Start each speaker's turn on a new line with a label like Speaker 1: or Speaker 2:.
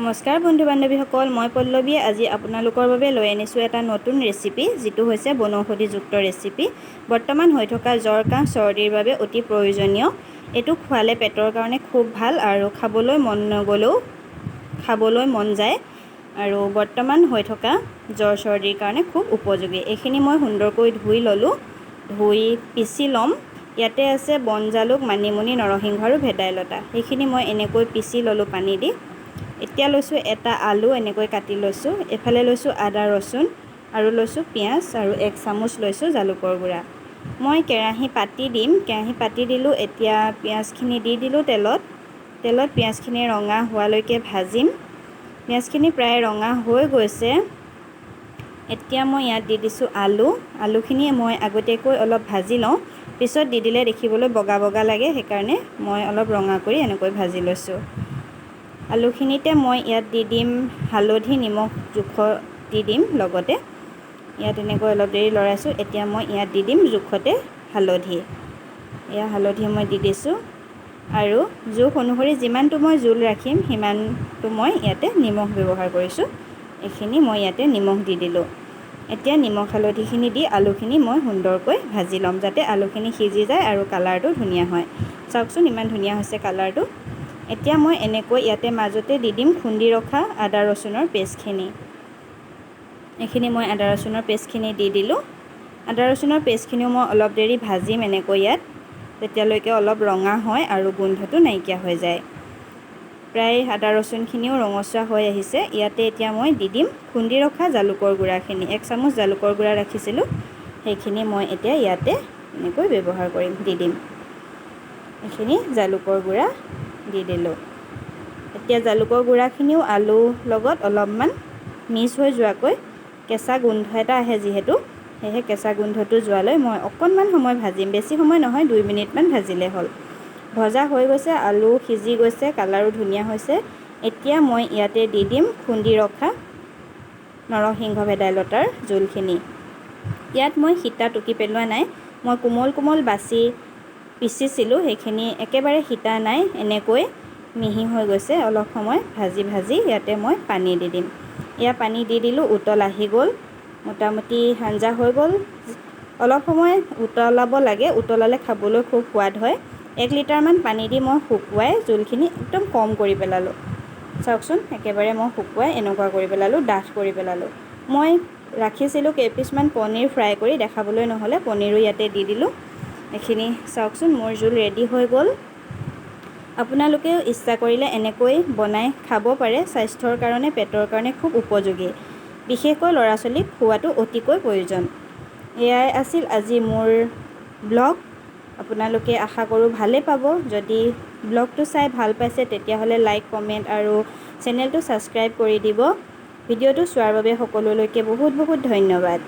Speaker 1: নমস্কাৰ বন্ধু বান্ধৱীসকল, মই পল্লৱীয়ে আজি আপোনালোকৰ বাবে লৈ আনিছোঁ এটা নতুন ৰেচিপি, যিটো হৈছে বনৌষধিযুক্ত ৰেচিপি। বৰ্তমান হৈ থকা জ্বৰ, কাহ, চৰ্দিৰ বাবে অতি প্ৰয়োজনীয়। এইটো খোৱালে পেটৰ কাৰণে খুব ভাল আৰু খাবলৈ মন নগ'লেও খাবলৈ মন যায় আৰু বৰ্তমান হৈ থকা জ্বৰ চৰ্দিৰ কাৰণে খুব উপযোগী। এইখিনি মই সুন্দৰকৈ ধুই ল'লোঁ, ধুই পিচি ল'ম। ইয়াতে আছে বন জালুক, মানিমুনি, নৰসিংহ আৰু ভেদাইলতা। সেইখিনি মই এনেকৈ পিচি ল'লোঁ পানী দি। এতিয়া লৈছোঁ এটা আলু, এনেকৈ কাটি লৈছোঁ। এফালে লৈছোঁ আদা ৰচুন আৰু লৈছোঁ পিঁয়াজ আৰু 1 চামুচ লৈছোঁ জালুকৰ গুড়া। মই কেৰাহী পাতি দিম, কেৰাহী পাতি দিলোঁ। এতিয়া পিঁয়াজখিনি দি দিলোঁ তেলত পিঁয়াজখিনি ৰঙা হোৱালৈকে ভাজিম। পিঁয়াজখিনি প্ৰায় ৰঙা হৈ গৈছে। এতিয়া মই ইয়াত দি দিছোঁ আলুখিনি মই আগতীয়াকৈ অলপ ভাজি লওঁ, পিছত দি দিলে দেখিবলৈ বগা বগা লাগে, সেইকাৰণে মই অলপ ৰঙা কৰি এনেকৈ ভাজি লৈছোঁ। আলুখিনিতে মই ইয়াত দি দিম হালধি, নিমখ জোখত দি দিম লগতে। ইয়াত এনেকৈ অলপ দেৰি লৰাইছোঁ। এতিয়া মই ইয়াত দি দিম জোখতে হালধি। এয়া হালধি মই দি দিছোঁ আৰু জোখ অনুসৰি যিমানটো মই জোল ৰাখিম সিমানটো মই ইয়াতে নিমখ ব্যৱহাৰ কৰিছোঁ। এইখিনি মই ইয়াতে নিমখ দি দিলোঁ। এতিয়া নিমখ হালধিখিনি দি আলুখিনি মই সুন্দৰকৈ ভাজি ল'ম, যাতে আলুখিনি সিজি যায় আৰু কালাৰটো ধুনীয়া হয়। চাওকচোন ইমান ধুনীয়া হৈছে কালাৰটো। এতিয়া মই এনেকৈ ইয়াতে মাজতে দি দিম খুন্দি ৰখা আদা ৰচুনৰ পেষ্টখিনি। এইখিনি মই আদা ৰচুনৰ পেষ্টখিনি দি দিলোঁ। আদা ৰচুনৰ পেষ্টখিনিও মই অলপ দেৰি ভাজিম এনেকৈ ইয়াত, তেতিয়ালৈকে অলপ ৰঙা হয় আৰু গোন্ধটো নাইকিয়া হৈ যায়। প্ৰায় আদা ৰচুনখিনিও ৰঙচুৱা হৈ আহিছে। ইয়াতে এতিয়া মই দি দিম খুন্দি ৰখা জালুকৰ গুড়াখিনি। 1 চামুচ জালুকৰ গুড়া ৰাখিছিলোঁ, সেইখিনি মই এতিয়া ইয়াতে এনেকৈ ব্যৱহাৰ কৰিম, দি দিম। এইখিনি জালুকৰ গুড়া দি দিলোঁ। এতিয়া জালুকৰ গুড়াখিনিও আলুৰ লগত অলপমান মিক্স হৈ যোৱাকৈ, কেঁচা গোন্ধ এটা আহে যিহেতু, সেয়েহে কেঁচা গোন্ধটো যোৱালৈ মই অকণমান সময় ভাজিম। বেছি সময় নহয়, 2 মিনিটমান ভাজিলে হ'ল। ভজা হৈ গৈছে, আলু সিজি গৈছে, কালাৰো ধুনীয়া হৈছে। এতিয়া মই ইয়াতে দি দিম খুন্দি ৰখা নৰসিংহ ভেদাইলতাৰ জোলখিনি। ইয়াত মই সিতা টুকি পেলোৱা নাই, মই কোমল কোমল বাছি পিচিছিলোঁ, সেইখিনি একেবাৰে সিতা নাই, এনেকৈ মিহি হৈ গৈছে। অলপ সময় ভাজি ভাজি ইয়াতে মই পানী দি দিম। এয়া পানী দি দিলোঁ, উতল আহি গ'ল, মোটামুটি আঞ্জা হৈ গ'ল। অলপ সময় উতলাব লাগে, উতলালে খাবলৈ খুব সোৱাদ হয়। 1 লিটাৰমান পানী দি মই শুকুৱাই জোলখিনি একদম কম কৰি পেলালোঁ। চাওকচোন একেবাৰে মই শুকুৱাই এনেকুৱা কৰি পেলালোঁ, ডাঠ কৰি পেলালোঁ। মই ৰাখিছিলোঁ কেইপিচমান পনীৰ ফ্ৰাই কৰি, দেখাবলৈ নহ'লে পনীৰো ইয়াতে দি দিলোঁ। এইখিনি চাওকচোন মোৰ জোল ৰেডি হৈ গ'ল। আপোনালোকেও ইচ্ছা কৰিলে এনেকৈ বনাই খাব পাৰে। স্বাস্থ্যৰ কাৰণে, পেটৰ কাৰণে খুব উপযোগী। বিশেষকৈ ল'ৰা ছোৱালীক খোৱাটো অতিকৈ প্ৰয়োজন। এয়াই আছিল আজি মোৰ ব্লগ। আপোনালোকে আশা কৰোঁ ভালেই পাব। যদি ব্লগটো চাই ভাল পাইছে তেতিয়াহ'লে লাইক, কমেণ্ট আৰু চেনেলটো ছাবস্ক্ৰাইব কৰি দিব। ভিডিঅ'টো চোৱাৰ বাবে সকলোলৈকে বহুত বহুত ধন্যবাদ।